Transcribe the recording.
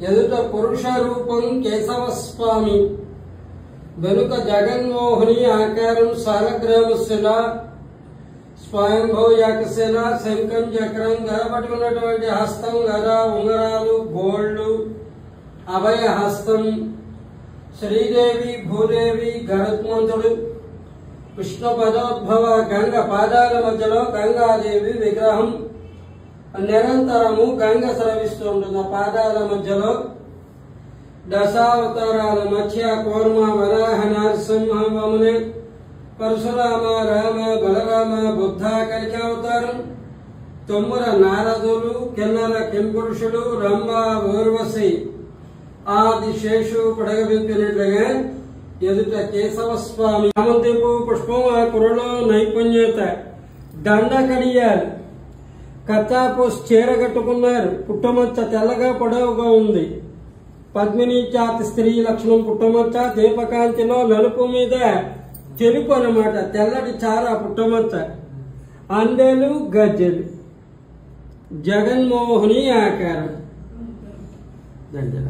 ఎదుట పురుష రూపం కేశవస్వామి, వెనుక జగన్మోహిని ఆకారం సాలగ్రామశిల, స్వయంభూ యాకశిల, శంఖం చక్రం, గద పట్టుకున్నటువంటి హస్తం, గద, ఉంగరాలు, గోళ్లు, అభయ హస్తం, శ్రీదేవి, భూదేవి, గరుత్మంతుడు, కృష్ణ పదోద్భవ, గంగ పాదాల మధ్యలో గంగాదేవి విగ్రహం, నిరంతరము గంగ స్రవిస్తుంటుంది ఆ పాదాల మధ్యలో. దశావతారాల మధ్య కూర్మ, వరాహ, నరసింహ, వమునే, పరశురామ, రామ, బలరామ, బుద్ధ, కలికావతారం, తొమ్ముర నారదులు, కిన్నర కింపురుషులు, రంభ, ఊర్వశి, ఆదిశేషు పడగబెట్టినట్లుగా ఎదుట కేశవస్వామి. చామంతిపు పుష్పం ఆ కురలో నైపుణ్యత, దండ కడియారు, కచ్చాపోస్ చీర కట్టుకున్నారు, పుట్టమచ్చ తెల్లగా పొడవుగా ఉంది. పద్మిని జాతి స్త్రీ లక్షణం పుట్టమచ్చ, దీపకాంతిలో నలుపు మీద తెలుపు అన్నమాట, తెల్లటి చార పుట్టమచ్చ, అందెలు గజ్జెలు, జగన్మోహిని ఆకారం. ధన్యవాదాలు.